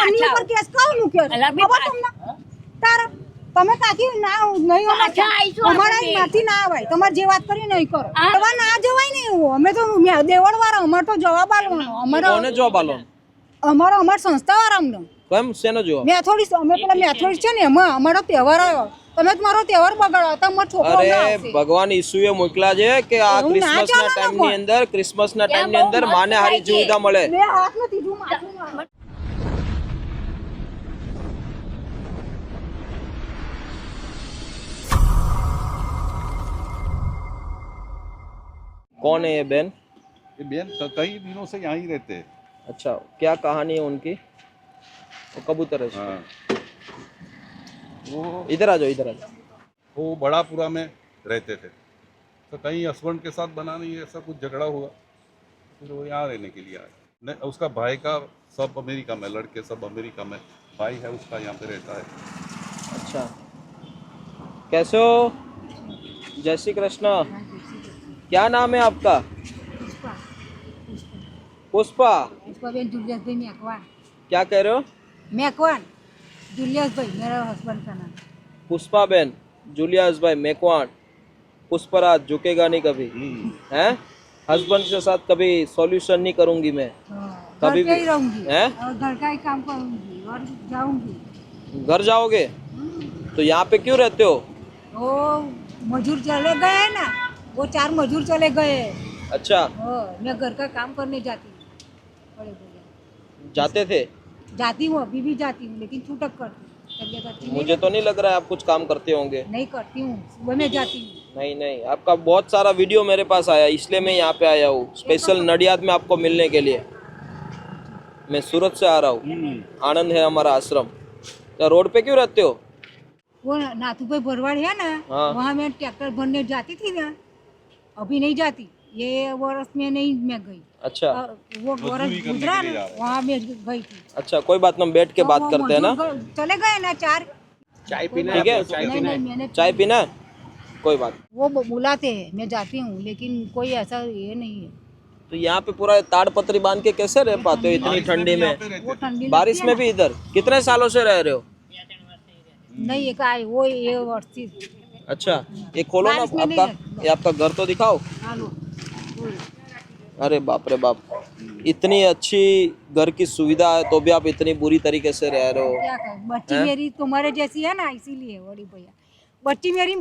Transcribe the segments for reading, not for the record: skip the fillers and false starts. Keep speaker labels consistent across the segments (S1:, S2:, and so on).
S1: આની ઉપર કેસ કાઉ મૂક્યો છે ખબર તમને તારા તમે કાકી ના નહીં અમારા માંથી ના આવાય તમારે જે વાત કરી નહીં કરો એવા ના જવાય નહીં અમે તો દેવળ વાળા અમાર તો જવાબ આલવાનો
S2: કોને જવાબ આલવાનો
S1: અમાર સંસ્થા વાળાનો
S2: કેમ શેનો જવાબ
S1: મેથોડિસ અમે પેલા મેથોડિસ છે ને એમાં અમારો તહેવાર આવ્યો તમે તમારો તહેવાર બગાડો તમારો છોકરો
S2: અરે ભગવાન ઈસુએ મોકલા છે કે આ ક્રિસમસના ટાઈમની અંદર ક્રિસમસના ટાઈમની અંદર માને હારી સુવિધા મળે
S1: બે હાથ નથી તું માથું
S2: कौन है ये बहन
S3: ये बहन कई दिनों से यहाँ ही रहते हैं।
S2: अच्छा क्या कहानी है उनकी वो कबूतर है
S3: हाँ। वो
S2: इधर आ जाओ
S3: वो बड़ापुरा में रहते थे तो कहीं हस्बैंड के साथ बना नहीं ऐसा कुछ झगड़ा हुआ फिर वो यहाँ रहने के लिए आए नहीं उसका भाई का सब अमेरिका में लड़के सब अमेरिका में भाई है उसका यहाँ पे रहता है।
S2: अच्छा कैसे हो जय श्री कृष्ण क्या नाम है आपका पुष्पा
S1: पुष्पाबेन जुलियस भाई मेकवान
S2: क्या कह रहे हो
S1: मेकवान जुलियस भाई मेरा हस्बैंड का नाम
S2: पुष्पा बहन जूलियस भाई मेकवान पुष्पराज झुकेगा नहीं कभी हैं हस्बैंड के साथ कभी सॉल्यूशन नहीं करूंगी मैं कभी भी
S1: रहूंगी
S2: हैं
S1: और घर का ही काम करूंगी और जाऊंगी
S2: घर जाओगे तो यहाँ पे क्यों रहते हो
S1: वो मजूर चले गए हैं ना वो 4 मजूर चले गए
S2: अच्छा
S1: मैं घर का काम करने जाती हूँ बड़े बड़े
S2: जाते थे
S1: जाती हूँ अभी भी जाती हूँ लेकिन छूटक करती हूँ तबीयत अच्छी नहीं
S2: मुझे तो नहीं लग रहा है आप कुछ काम करते होंगे
S1: नहीं करती हूँ सुबह में जाती हूँ
S2: नहीं नहीं आपका बहुत सारा वीडियो मेरे पास आया इसलिए मैं यहाँ पे आया हूँ स्पेशल नडियाद में आपको मिलने के लिए मैं सूरत से आ रहा हूँ आनंद है हमारा आश्रम तो रोड पे क्यों रहते हो
S1: वो नाथू भाई भरवाड़ है ना
S2: हाँ।
S1: वहाँ मैं ट्रैक्टर भरने जाती थी ना अभी नहीं जाती ये वर्ष में नहीं मैं गई
S2: अच्छा
S1: वो वर्ष गुजरा ना वहाँ मैं गई थी
S2: अच्छा कोई बात नहीं हम बैठ के बात करते हैं ना
S1: चले गए ना 4
S2: चाय पीना ठीक है
S1: नहीं मैंने
S2: चाय पीना है कोई बात
S1: वो बुलाते हैं मैं जाती हूँ लेकिन कोई ऐसा ये नहीं है
S2: तो यहाँ पे पूरा ताड़पत्री बांध के कैसे रह पाते हो इतनी ठंडी में
S1: वो ठंडी
S2: बारिश में भी इधर कितने सालों से रह रहे हो
S1: नहीं एक आए वो ये वर्ष थी
S2: अच्छा ये खोलो ना आपका ये आपका घर तो दिखाओ अरे बाप रे बाप इतनी अच्छी घर की सुविधा है तो भी आप इतनी बुरी तरीके से रह रहे हो
S1: क्या करें बच्ची मेरी तुम्हारे जैसी है ना इसीलिए बड़ी भैया बच्ची मेरी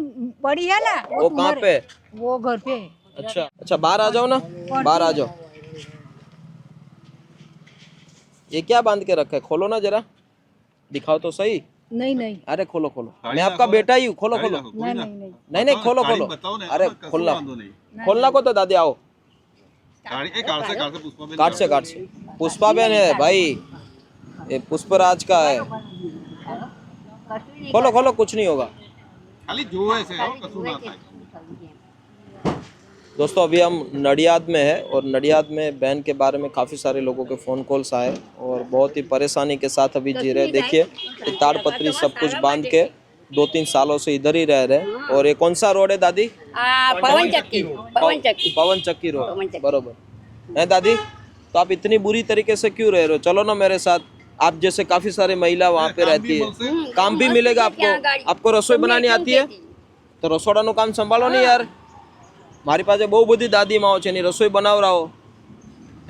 S1: बड़ी है ना
S2: वो कहाँ पे
S1: वो घर पे है।
S2: अच्छा अच्छा बाहर आ जाओ ना बाहर आ जाओ ये क्या बांध के रखा है खोलो ना जरा दिखाओ तो सही
S1: नहीं नहीं
S2: अरे खोलो खोलो मैं आपका बेटा ही हूँ खोलो खोलो
S1: नहीं नहीं नहीं
S2: नहीं नहीं खोलो खोलो अरे खोलना खोलना को तो दादी आओ काट से पुष्पा बहन है भाई ये पुष्पराज का है खोलो खोलो कुछ नहीं होगा
S3: खाली जो है से कसूर आता है।
S2: दोस्तों अभी हम नडियाद में है और नडियाद में बहन के बारे में काफ़ी सारे लोगों के फ़ोन कॉल्स आए और बहुत ही परेशानी के साथ अभी जी रहे। देखिए ताड़पत्री सब कुछ बांध के 2-3 सालों से इधर ही रह रहे और ये कौन सा रोड है दादी पवन चक्की रोड बरोबर है दादी। तो आप इतनी बुरी तरीके से क्यों रह रहे हो चलो ना मेरे साथ आप जैसे काफ़ी सारी महिला वहाँ पे रहती है काम भी मिलेगा आपको रसोई बनानी आती है तो रसोड़ाનું કામ સંભાળો ને યાર મારી પાસે બહુ બધી દાદીમાઓ છે એની રસોઈ બનાવરાઓ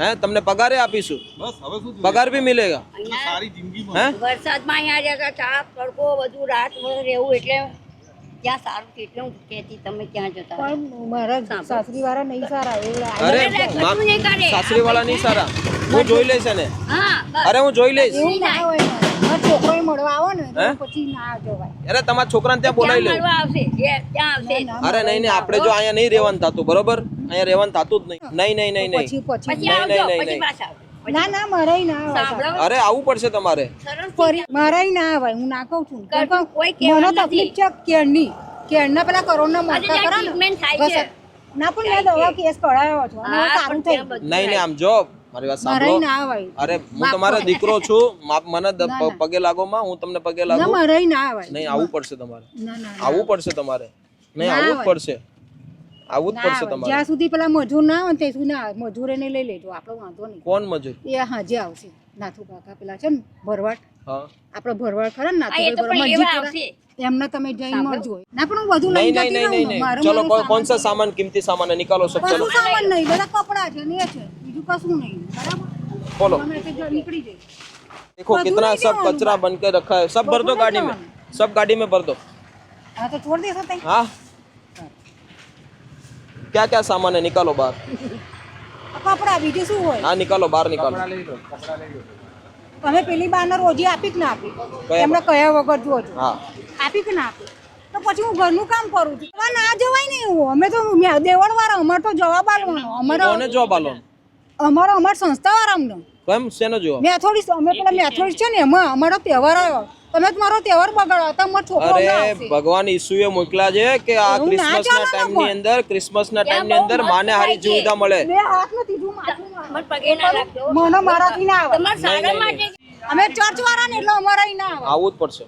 S2: હે તમને પગારે આપીશું
S3: બસ હવે શું
S2: પગાર भी मिलेगा
S3: સારી જિંદગી
S2: હે
S4: વરસાદમાં અહીંયા જતા તાપ તડકો બધું રાત ભર રહેવું એટલે ત્યાં સારું છે એટલે હું કહેતી તમે ત્યાં જતા
S1: પણ મારા સાસરી વાળા નહીં સારા એવું
S2: અરે સાસરી વાળા નહીં સારા હું જોઈ લઈશ એને
S4: હા
S2: અરે હું જોઈ લઈશ
S1: એવું ના હોય મારા છોકરો મળવા આવો ને તો પછી ના જવાય
S2: અરે તમારા છોકરાને ત્યાં બોલાવી લો
S4: મળવા આવશે ત્યાં આવશે
S2: અરે નહીં નહીં આપણે જો અહીંયા નહીં રહેવાનું થતું બરોબર અહીંયા રહેવાનું થતું જ નહીં નહીં નહીં નહીં
S1: પછી પછી
S4: પછી
S2: નહીં,
S4: આવજો
S2: નહીં,
S4: પછી
S2: નહીં.
S4: પાછા આવજો.
S1: ના ના મારાય ના આવે
S4: સાંભળો
S2: અરે આવવું પડશે તમારે
S1: મારાય ના આવે હું ના કહું છું
S4: કરતું કોઈ
S1: મને
S4: કહેવાનું
S1: તકલીફ છે કેળના પેલા કરોડના મળતા
S4: હજી
S1: ખરા
S4: ટ્રીટમેન્ટ થાય
S1: ને
S4: છે.
S1: ના પણ મેં દવા કેસ કરાવ્યો છો અને હવે
S4: હા,
S1: સારું
S4: પણ
S1: થઈ
S4: ત્યાં બધું
S2: નહીં નહીં આમ જો મારી વાત
S1: મારાય
S2: સાંભળો
S1: ના આવે
S2: અરે હું તમારો દીકરો છું મને પગે લાગો માં હું તમને પગે
S1: ના
S2: લાગુ
S1: મારાય ના આવે
S2: નહીં આવવું પડશે તમારે
S1: ના ના
S2: આવવું પડશે તમારે નહીં
S1: ના
S2: આવવું જ
S1: આવે.
S2: પડશે આવવું જ
S1: ના
S2: પડશે
S1: આવે.
S2: તમારે
S1: જ્યાં સુધી પેલા મજૂર ના આવે ત્યાં સુધી ના આવે મજૂર એને લઈ લેજો આપણો વાંધો નહીં
S2: કોણ મજૂર
S1: એ હાજે આવશે નાથુ કાકા પેલા છે ને ભરવાડ,
S2: हाँ
S1: આપણે ભરવાડ ખરા ને નાથુ
S4: એ તો પણ એવા આવશે.
S1: એમને તમે જઈને મળજો. ના પણ હું બધું લઈ
S2: नहीं
S1: જતી
S2: नहीं नहीं
S1: રહું
S2: नहीं
S1: ને.
S2: नहीं
S1: મારું
S2: चलो
S1: મારું
S2: कौन सा सामान कीमती सामान है निकालो सब चलो
S1: કશું સામાન નહીં, બધા કપડાં છે ને એ છે, બીજું કશું નહીં. બરાબર,
S2: बोलो
S1: તમે તે જો નીકળી જાય.
S2: देखो
S1: બધું
S2: कितना
S1: લઈ
S2: सब
S1: જવાનું
S2: कचरा बन के रखा है सब भर दो
S1: બધું
S2: गाड़ी
S1: લઈ
S2: में सब गाड़ी में भर दो
S1: હા તો છોડ દેશો તઈ.
S2: हाँ क्या क्या सामान है निकालो बाहर
S1: કપડાં બીજું શું હોય?
S2: हाँ निकालो बाहर निकालो
S1: તમે પેલી બાને રોજી આપી કે ના આપી?
S2: કયા
S1: એમને કયા વગર જોજો.
S2: हाँ
S1: આપી કે ના આપી? તો પછી હું ઘરનું કામ કરું છું. હવે ના જવાય ને એવું. અમે તો દેવળ વાળા, અમારે તો જવાબ આલવાનો.
S2: કોને જવાબ આલો
S1: અમાર સંસ્થા વાળા અમને
S2: કેમ શેનો જવાબ
S1: મેથોડિસ્ટ, અમે પેલા મેથોડિસ્ટ છે ને એમાં અમારો તહેવાર આવ્યો. તમે તો મારો તહેવાર બગાડો તો અમારો છોકરો ના
S2: અરે
S1: આવશે.
S2: ભગવાન ઈસુએ મોકલા છે કે આ
S1: એવું ના
S2: ક્રિસમસ ના
S1: ચાલે ને
S2: ટાઈમ ની
S1: પણ.
S2: અંદર ક્રિસમસ ના ટાઈમ ની અંદર માને હારી સુવિધા મળે
S1: બે હાથ નથી ધું માથું ના.
S4: મને પગે ના લાગતો.
S1: મને મારાથી ના આવે.
S4: તમારા સારા માટે
S1: અમે ચર્ચ વાળા ને એટલે અમારા ઈ ના આવે.
S2: આવવું જ પડશે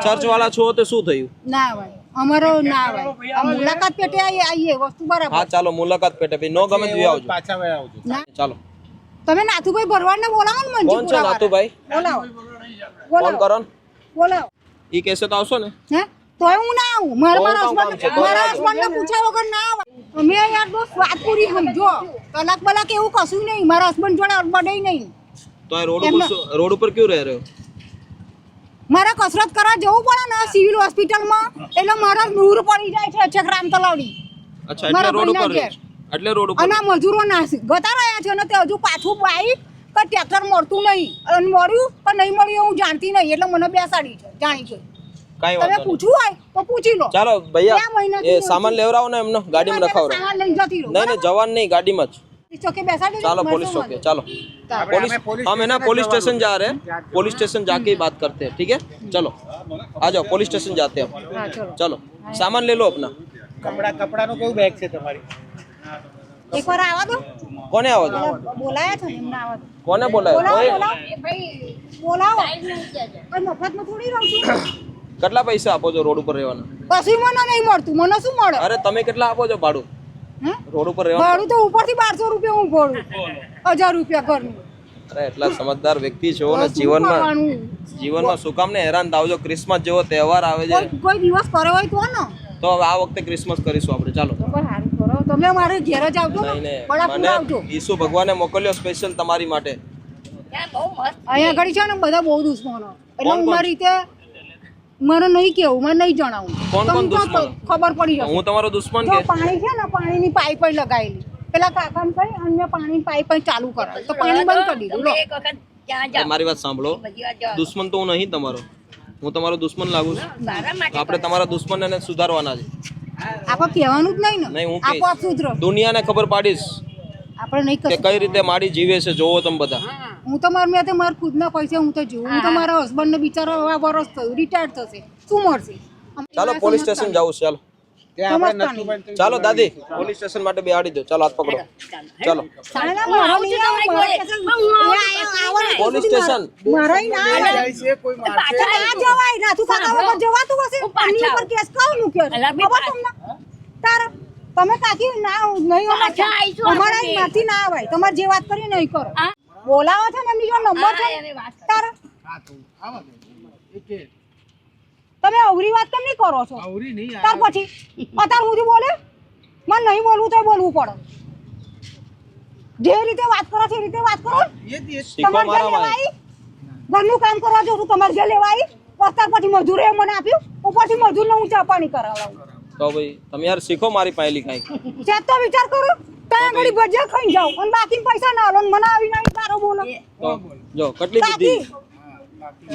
S2: ચર્ચ વાળા છો તો શું થયું
S1: ના આવે અમારો ના આવે. આ મુલાકાત પેટે આવીએ વસ્તુ બરાબર.
S2: હા ચાલો મુલાકાત પેટે ભાઈ નો ગમે તો આવજો
S1: ના,
S2: ચાલો
S1: તમે નાથુભાઈ ભરવાડ ને બોલાવો ને
S2: કોણ છે નાતુભાઈ
S1: બોલાવો
S2: ફોન કરો ને
S1: બોલાવો.
S2: ઈ કહેશે તો આવશો ને
S1: હે તોય હું ના આવું. મારા
S2: બહુ કામ છે, બહુ
S1: મારા
S2: કામ છે.
S1: હસબન્ડ ને પૂછ્યા વગર ના આવે. અમે યાર દોસ્ત વાત પૂરી સમજો. કલાક બલાક એવું કશું નહીં. મારા હસબન્ડ જોડે અડબડે નહીં.
S2: તો આ રોડ ઉપર ક્यों રહે રહ્યો
S1: મારા કસરત કરવા જવું પડે ને સિવિલ હોસ્પિટલમાં, એટલે મારા દૂર પડી જાય છે છેક રામ તલાવડી.
S2: અચ્છા એટલે
S1: મારા
S2: રોડ
S1: ભાઈના
S2: ઉપર રહે
S1: ઘેર.
S2: છે. એટલે રોડ ઉપર
S1: અને આ મજૂરો ના ગતા રહ્યા છે ને તે હજુ પાછું બાઈક કે ટ્રેક્ટર મળતું નહીં. અને મળ્યું કે નહીં મળ્યું હું જાણતી નહીં, એટલે મને બેસાડી છે જાણી છે.
S2: કાઈ
S1: તમે
S2: વાંધો નહીં
S1: પૂછવું હોય તો પૂછી લો.
S2: ચાલો ભૈયા
S1: બે મહિનાથી
S2: એ સામાન લેવરાવો ને એમનો ગાડીમાં રખાવરો
S1: સામાન લઈને જતી રહો.
S2: નહીં નહીં જવાન નહીં ગાડીમાં જ
S1: पुलिस चौकी बेसाड़ी
S2: चलो पुलिस चौकी चलो पुलिस हम है ना पुलिस स्टेशन जा रहे हैं पुलिस स्टेशन जाके ही बात करते हैं ठीक है चलो आ जाओ पुलिस स्टेशन जाते हैं हम
S1: हाँ चलो
S2: चलो सामान ले लो अपना
S5: કપડાનો કયું બેગ છે તમારી
S1: एक बार आवा दो
S2: કોને આવો છો
S1: बोलाया था हमने आवा दो
S2: કોને બોલાય
S1: बोलाओ
S2: કોઈ
S1: बोलाओ बोलाओ कोई मफत में थोड़ी रहूं છું
S2: કેટલા પૈસા આપો છો રોડ ઉપર રહેવાના
S1: કશું મને નહીં મળતું મને શું મળે
S2: અરે તમે કેટલા આપો છો ભાડું
S1: હે
S2: રોડ ઉપર રહેવાનું
S1: ભાડું તો ઉપરથી 1200 રૂપિયા હું ભરું 1000 રૂપિયા ઘરનું
S2: અરે એટલા સમજદાર વ્યક્તિ છો ને જીવનમાં શું કામ ને હેરાન થાવ છો ક્રિસમસ જેવો તહેવાર આવે છે
S1: કોઈ દિવસ કરે હોય તો ને
S2: તો હવે આ વખતે ક્રિસમસ કરીશું આપણે ચાલો
S1: તો કોઈ હારું કરો તમે મારે ઘેર જ આવજો
S2: નહીં
S1: ને
S2: નહીં
S1: બડાપુર
S2: મને
S1: આવજો
S2: ઈસુ ભગવાને મોકલ્યો સ્પેશિયલ તમારી માટે
S4: ત્યાં બહુ મસ્ત
S1: અહીંયા ઘડી છે ને બધા બહુ દુશ્મનો એટલે
S2: કોણ
S1: હું
S2: કોણ?
S1: મારી રીતે મને નહીં કેવું મને નહીં જણાવું
S2: કોણ કોણ
S1: તમને તો
S2: દુશ્મનો?
S1: ખબર પડી જશે
S2: હું તમારો દુશ્મન
S1: જો
S2: કે
S1: પાણી છે ને પાણીની પાઇપ લગાવેલી પેલા કાકાને કહી અને પાણી પાઇપ ચાલુ કરાવી તો પાણી બંધ કરી દીધું લો
S4: તમે એક વખત ત્યાં જાઓ
S2: મારી વાત સાંભળો
S4: બધી વાત જાઓ.
S2: દુશ્મન તો હું નહીં તમારો હું તમારો દુશ્મન લાગુ છું
S4: સારા માટે
S2: આપણે તમારા દુશ્મનને સુધારવાના છે
S1: આપણે કહેવાનું જ નહીં ને
S2: નહીં હું
S1: આપોઆપ
S2: કહીશ
S1: સુધરો
S2: દુનિયાને ખબર પાડીશ
S1: આપણે નહીં
S2: કે
S1: કશું
S2: કઈ રીતે માડી જીવે છે જોવો તમે બધા
S1: હું તો મારા મેં તો મારા ખુદના પૈસા હું તો જોઉં હું તો મારા હસબન્ડને બિચારો આ વરસ થયું રિટાયર્ડ થશે શું મળશે
S2: ચાલો પોલીસ સ્ટેશન જાવું છે, ચાલો
S1: સમજતા નહીં.
S2: ચાલો દાદી પોલીસ સ્ટેશન માટે બેહાડી દો ચાલો હાથ પકડો ચાલો
S1: ના, ના, મારો
S4: આવું છું
S1: નહીં
S4: તમારી
S1: આવે,
S4: જોડે.
S1: મારા
S4: પણ હું આવું છું
S1: આવવાનું
S2: પોલીસ સ્ટેશન
S1: મારા ય ના આવે.
S4: પાછળ
S1: ના જવાય નાથુ કાકા વગર જવાતું હશે
S4: હું પાછા
S1: આની ઉપર કેસ કાવ મૂક્યો છે?
S4: અલા, બી
S1: ખબર તમને તારા તમે કાકી ના નહીં
S4: પાછા આવીશું
S1: અમારા
S4: આપણે.
S1: માંથી ના આવાય તમારે જે વાત કરી નહીં કરો
S4: હા?
S1: બોલાવો છો ને એમની જો નંબર છે
S4: હા, એની વાત કરો.
S1: તારા તમે અવરી વાત કેમ નહીં કરો છો તાર પછી અત્યાર સુધી બોલે મને નહીં બોલવું તો બોલવું પડે જે રીતે વાત કરો છો એ રીતે વાત કરો
S2: શીખો
S1: તમારે ઘેર
S2: મારા
S1: લેવાય ઘરનું કામ કરવા જો તમારે ઘેર લેવાય પસ્તાર પછી મજૂરે મને આપ્યું ઉપરથી મજૂરને હું ચા પાણી કરાવડાવું
S2: તો ભાઈ તમે યાર શીખો મારી પાયેલી કાંઈક
S1: છે તો વિચાર કરો ત્યાં ઘડી ભજીયા ખાઈ જાઓ અને બાકી પૈસા ના આલો ને મને આવી નહીં તારો બોલો
S2: તો જો કેટલી બુદ્ધિ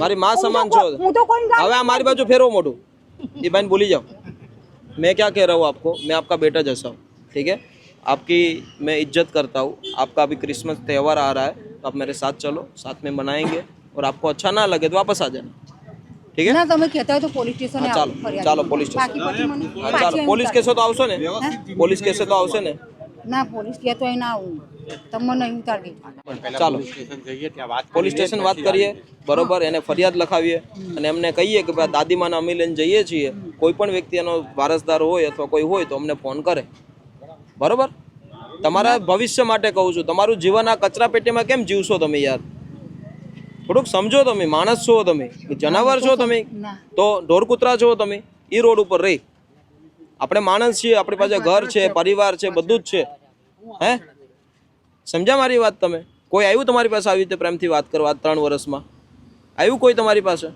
S2: મારી માં સમાન છો
S1: હું તો કોઈ ગામ
S2: હવે આ મારી બાજુ ફેરવો મોઢું ये बहन भूली जाओ मैं क्या कह रहा हूँ आपको मैं आपका बेटा जैसा हूँ ठीक है आपकी मैं इज्जत करता हूँ आपका अभी क्रिसमस त्यौहार आ रहा है तो आप मेरे साथ चलो साथ में मनाएंगे और आपको अच्छा ना लगे तो वापस आ जाना ठीक है
S1: ના તમે કહેતા હોય તો પોલીસ સ્ટેશન
S2: हाँ चालो चालो पुलिस स्टेशन
S1: બાકી પછી મને
S2: हाँ
S1: પાછી
S2: ચાલો
S1: એમ
S2: પોલીસ
S1: કરે.
S2: કેસો તો આવશે ને પોલીસ કેસે તો આવશે ને
S1: ના પોલીસ કે તો ના આવું તમને નહીં ઉતારી
S2: ચાલો પોલીસ સ્ટેશન વાત કરીએ બરોબર એને ફરિયાદ લખાવીએ અને એમને કહીએ કે ભાઈ દાદીમાને અમે લઈને જઈએ છીએ કોઈ પણ વ્યક્તિ એનો વારસદાર હોય અથવા કોઈ હોય તો અમને ફોન કરે બરોબર તમારા ભવિષ્ય માટે કહું છું, તમારું જીવન આ કચરા પેટીમાં કેમ જીવશો તમે યાર? થોડુંક સમજો, તમે માણસ છો, તમે જનાવર છો, તમે તો ઢોર કૂતરા છો તમે એ રોડ ઉપર રહી. આપણે માણસ છીએ, આપણી પાસે ઘર છે, પરિવાર છે, બધું જ છે. હે, સમજ્યા મારી વાત તમે? કોઈ આવ્યું તમારી પાસે આવી રીતે પ્રેમથી વાત કરવા 3 વર્ષમાં? આવ્યું કોઈ તમારી પાસે?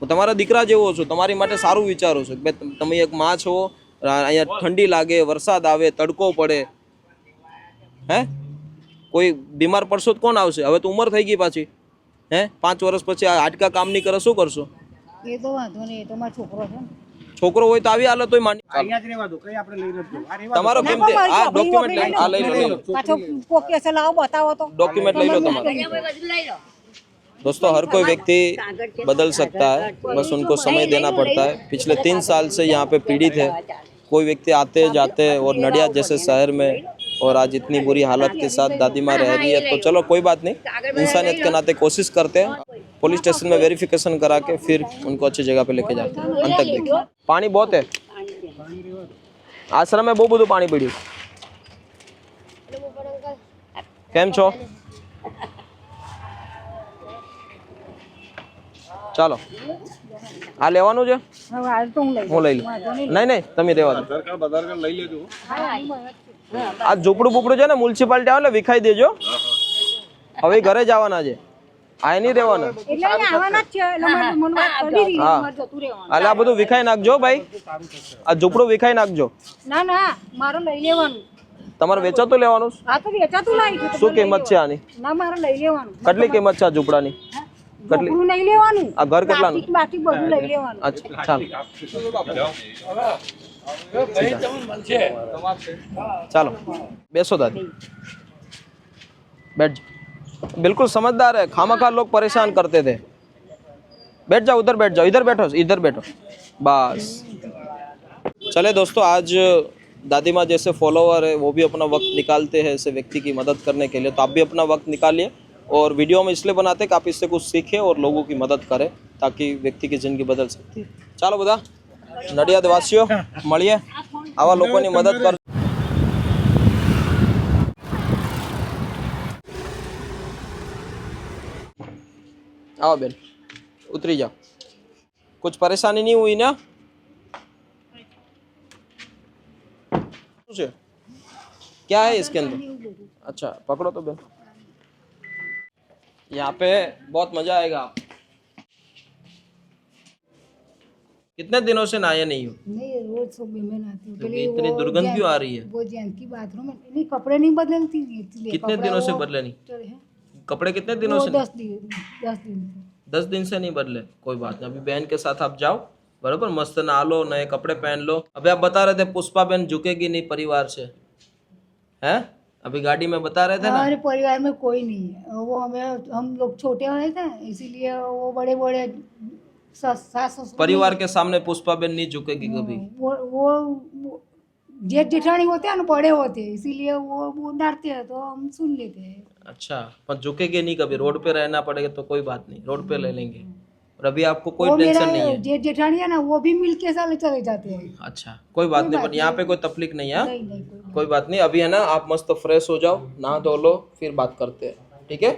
S2: હું તમારા દીકરા જેવો છું, તમારી માટે સારું વિચારું છું કે તમે એક માં છો. અહીંયા ઠંડી લાગે, વરસાદ આવે, તડકો પડે, હે કોઈ બીમાર પડશો તો કોણ આવશે? હવે તો ઉંમર થઈ ગઈ પાછી, હે 5 વર્ષ પછી આ હાડકા કામ નહીં કરે, શું કરશો?
S1: એ તો વાંધો નહીં, એ તો મારો છોકરો છે ને.
S2: છોકરો હોય તો આવી હાલત હોય માની.
S5: અહીંયા જ રહેવા દો, કઈ આપણે લઈ નથી જવું. આ રહેવા
S2: તમારો કેમ છે? આ ડોક્યુમેન્ટ લઈ આ લઈ લો.
S1: પાછો પોકે છે, લાવો બતાવો તો.
S2: डॉक्यूमेंट ले लो तुम्हारा.
S4: બધું લઈ લો.
S2: दोस्तों हर कोई व्यक्ति बदल सकता है, बस उनको समय देना पड़ता है. पिछले 3 साल से यहाँ पे पीड़ित है. कोई व्यक्ति आते जाते और नडियाद जैसे शहर में और आज इतनी बुरी हालत के साथ दादी माँ रह रही है, तो चलो कोई बात नहीं, इंसानियत के नाते कोशिश करते हैं. पुलिस स्टेशन में वेरिफिकेशन करा के फिर उनको अच्छी जगह पे लेके जाते हैं. अंत तक देखिए, पानी बहुत है आश्रम में, બહુ બધું પાણી પડ્યું. કેમ છો? ચાલો આ લેવાનું છે,
S1: હવે હાલ તો હું લઈ
S2: હું લઈ લઉં. નહીં નહીં તમે રહેવા દો.
S3: आधार कार्ड લઈ લેજો.
S2: આ ઝૂંપડું બુપડું છે ને મ્યુનિસિપાલિટી આવે એટલે વિખાઈ દેજો. હવે ઘરે જવાના છે, આ નહીં રહેવાના.
S1: એટલે અહીંયા આવવાના જ છે, એટલે મને વાત કરી દીધી,
S2: હા.
S1: મારે જતું રહેવાનું.
S2: એટલે આ બધું વિખાઈ નાખજો ભાઈ, આ ઝૂંપડું વિખાઈ નાખજો.
S1: ના ના, મારે લઈ લેવાનું.
S2: તમારે વેચાતું લેવાનું છે?
S1: આ તો વેચાતું લાવી છે.
S2: શું કિંમત છે આની?
S1: ના, મારે લઈ લેવાનું.
S2: કેટલી કિંમત છે આ ઝૂંપડાની? કેટલી?
S1: ઝૂંપડું નહીં લેવાનું,
S2: આ ઘર કેટલાનું?
S1: બાકી બધું લઈ લેવાનું.
S2: અચ્છા ચાલો ચાલો બેસો दादी, बैठ जाओ. बिल्कुल समझदार है, खामखा लोग परेशान करते थे. बैठ जाओ, उधर बैठ जाओ, इधर बैठो, इधर बैठो बस. चले दोस्तों, आज दादी माँ जैसे फॉलोवर है वो भी अपना वक्त निकालते हैं ऐसे व्यक्ति की मदद करने के लिए, तो आप भी अपना वक्त निकालिए. और वीडियो में इसलिए बनाते हैं कि आप इससे कुछ सीखें और लोगों की मदद करें, ताकि व्यक्ति की ज़िंदगी बदल सकती है. ચાલો બધા નડિયાદવાસીઓ મળીએ, આવા લોકોની મદદ કરો. आओ बेन, उतरी जाओ. कुछ परेशानी नहीं हुई ना? क्या है इसके अंदर? अच्छा पकड़ो तो बेन, यहाँ पे बहुत मजा आएगा. आप कितने दिनों से नहाए नहीं हो?
S1: नहीं, रोज सुबह में नहाती हूँ.
S2: तो इतनी दुर्गंध क्यों आ रही है?
S1: वो जेंट्स की बाथरूम में नहीं, कपड़े नहीं बदलती इसलिए.
S2: कितने
S1: कपड़ा
S2: दिनों से
S1: वो
S2: बदले नहीं?
S1: चढ़े हैं.
S2: कपड़े कितने दिनों
S1: वो
S2: से?
S1: 10 दिन से.
S2: 10 दिन से नहीं बदले. कोई बात नहीं, अभी बहन के साथ आप जाओ, बराबर, मस्त नहा लो, नए कपड़े पहन लो. अभी आप बता रहे थे पुष्पा बहन झुकेगी नहीं परिवार से, हैं? अभी गाड़ी में बता रहे थे ना.
S1: हमारे परिवार में कोई नहीं है. वो हम लोग छोटे हुए थे, इसीलिए वो बड़े बड़े सास ससुर
S2: परिवार के सामने पुष्पा बहन नहीं झुकेगी कभी.
S1: वो जेठ जेठानी होते हैं ना, बड़े होते हैं, इसीलिए वो डांटते हैं तो हम सुन लेते हैं.
S2: अच्छा, पर झुकेगी नहीं कभी. रोड पे रहना पड़ेगा तो कोई बात नहीं, रोड पे ले लेंगे. और अभी आपको कोई
S1: वो
S2: टेंशन
S1: मेरा
S2: नहीं है.
S1: जेठ जेठानी है ना, वो भी मिल के साले चले जाते हैं.
S2: अच्छा कोई बात नहीं, पर यहाँ पे कोई तकलीफ नहीं है.
S1: नहीं नहीं कोई
S2: कोई बात नहीं. अभी है ना, आप मस्त फ्रेश हो जाओ, नहा धो लो, फिर बात करते हैं, ठीक है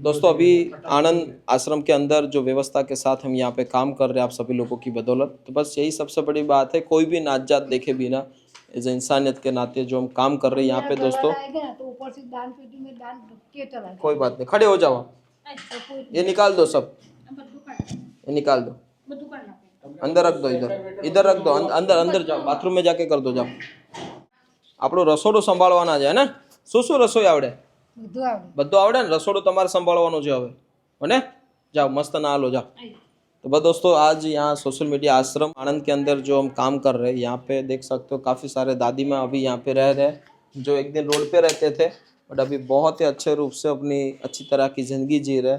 S2: दोस्तों. अभी आनंद आश्रम के अंदर जो व्यवस्था के साथ हम यहाँ पे काम कर रहे हैं आप सभी लोगों की बदौलत, तो बस यही सबसे बड़ी बात है. कोई भी नात जात देखे बिना एज इंसानियत के नाते जो हम काम कर रहे हैं यहाँ पे दोस्तों,
S1: आएगा ना तो ऊपर से दान पेटी में दान के चला जाए.
S2: कोई बात नहीं. खड़े हो जाओ, ये निकाल दो सब, ये निकाल दो, अंदर रख दो, इधर इधर रख दो, अंदर अंदर जाओ, बाथरूम में जाके कर दो. जाओ, આપણું રસોડું સંભાળવાના છે ને? શું રસોઈ આવડે?
S1: બધું આવડે.
S2: બધું આવડે ને? રસોડું તમારે સંભાળવાનું છે હવે, હોને? जाओ मस्त नहा लो, जाओ. तो बस दोस्तों, आज यहाँ सोशल मीडिया आश्रम आनंद के अंदर जो हम काम कर रहे हैं, यहाँ पे देख सकते हो काफ़ी सारे दादी माँ अभी यहाँ पे रह रहे हैं, जो एक दिन रोड पे रहते थे बट अभी बहुत ही अच्छे रूप से अपनी अच्छी तरह की ज़िंदगी जी रहे.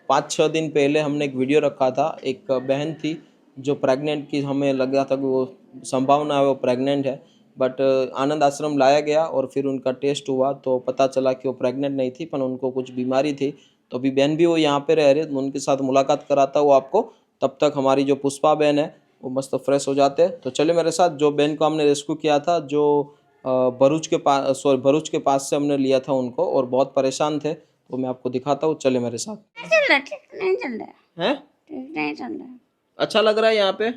S2: 5-6 दिन पहले हमने एक वीडियो रखा था. एक बहन थी जो प्रेग्नेंट की, हमें लगा था कि वो संभावना है वो प्रेग्नेंट है, बट आनंद आश्रम लाया गया और फिर उनका टेस्ट हुआ तो पता चला कि वो प्रेग्नेंट नहीं थी, पर उनको कुछ बीमारी थी. तो अभी बहन भी वो यहाँ पे रह रहे, उनके साथ मुलाकात कराता हूँ आपको. तब तक हमारी जो पुष्पा बहन है वो मस्त फ्रेश हो जाते हैं. तो चले मेरे साथ, जो बहन को हमने रेस्क्यू किया था, जो भरूच के पास से हमने लिया था उनको और बहुत परेशान थे, तो मैं आपको दिखाता हूँ, चले मेरे साथ।
S4: नहीं चल रहा
S2: हैं?
S4: नहीं चल रहा।
S2: अच्छा लग रहा है यहाँ पे?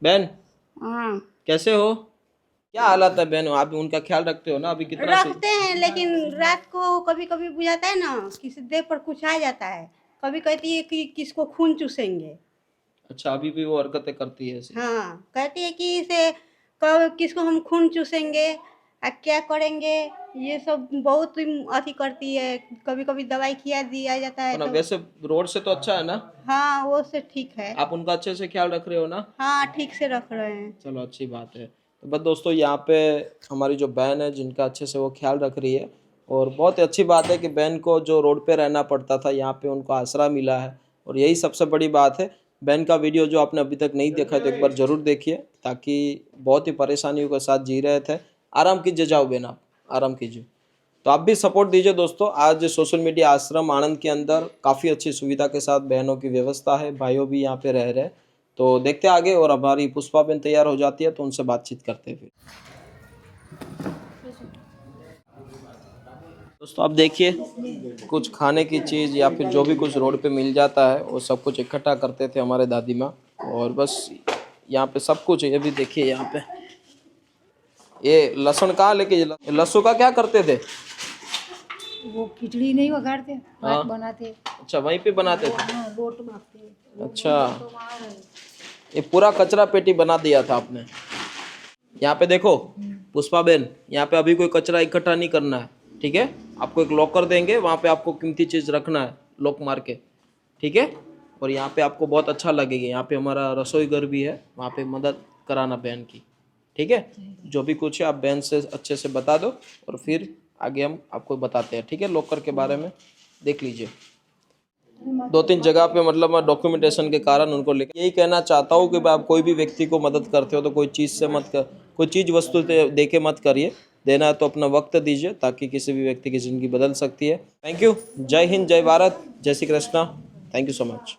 S2: बहन
S4: हाँ
S2: कैसे हो? क्या हालत है बहन? आप उनका ख्याल रखते हो ना? अभी कितना
S6: रखते हैं, लेकिन रात को कभी कभी बुझाता है ना, किसी देह पर कुछ आ जाता है, कभी कहती है कि किसको खून चूसेंगे।
S2: अच्छा, अभी भी वो हरकतें करती है ऐसी?
S6: हाँ, कहती है कि इसे किसको हम खून चूसेंगे, क्या करेंगे, ये सब बहुत अथी करती है। कभी कभी दवाई खिया दिया जाता है
S2: ना,
S6: तो
S2: वैसे रोड से तो अच्छा है ना?
S6: हाँ, वो से ठीक है।
S2: आप उनका अच्छे से ख्याल रख रहे हो ना?
S6: हाँ, ठीक से रख रहे हैं।
S2: चलो अच्छी बात है। तो बस दोस्तों, यहाँ पे हमारी जो बहन है जिनका अच्छे से वो ख्याल रख रही है, और बहुत ही अच्छी बात है कि बहन को जो रोड पे रहना पड़ता था, यहाँ पे उनको आसरा मिला है, और यही सबसे बड़ी बात है। बहन का वीडियो जो आपने अभी तक नहीं देखा है तो एक बार ज़रूर देखिए, ताकि बहुत ही परेशानियों के साथ जी रहे थे। आराम कीजिए, जाओ बहन आप आराम कीजिए। तो आप भी सपोर्ट दीजिए दोस्तों। आज सोशल मीडिया आश्रम आनंद के अंदर काफ़ी अच्छी सुविधा के साथ बहनों की व्यवस्था है, भाइयों भी यहाँ पे रह रहे हैं। तो देखते आगे, और हमारी पुष्पा बहन तैयार हो जाती है तो उनसे बातचीत करते हैं फिर। दोस्तों आप देखिए, कुछ खाने की चीज़ या फिर जो भी कुछ रोड पे मिल जाता है वो सब कुछ इकट्ठा करते थे हमारे दादी माँ, और बस यहाँ पे सब कुछ। ये भी देखिए, यहाँ पे ये लहसुन कहाँ लेके, लहसुन का क्या करते थे?
S1: वो खिचड़ी नहीं वघारते,
S2: हाँ।
S1: भात बनाते।
S2: अच्छा, वहीं पे बनाते थे?
S1: हाँ, लोट मापते।
S2: अच्छा, ये पूरा कचरा पेटी बना दिया था आपने। यहाँ पे देखो पुष्पा बहन, यहाँ पे अभी कोई कचरा इकट्ठा नहीं करना है, ठीक है? आपको एक लॉकर देंगे, वहाँ पे आपको कीमती चीज़ रखना है, लॉक मार के, ठीक है? और यहाँ पे आपको बहुत अच्छा लगेगा। यहाँ पे हमारा रसोई घर भी है, वहाँ पे मदद कराना बहन की, ठीक है? जो भी कुछ है आप बहन से अच्छे से बता दो, और फिर आगे हम आपको बताते हैं, ठीक है? लॉकर के बारे में देख लीजिए। 2-3 जगह पे मतलब मैं डॉक्यूमेंटेशन के कारण उनको लेकर यही कहना चाहता हूँ कि आप कोई भी व्यक्ति को मदद करते हो तो कोई चीज़ से मत कर, कोई चीज़ वस्तु दे के मत करिए। देना है तो अपना वक्त दीजिए, ताकि किसी भी व्यक्ति की ज़िंदगी बदल सकती है। Thank you. जय हिंद, जय भारत, जय Shri Krishna. Thank you so much.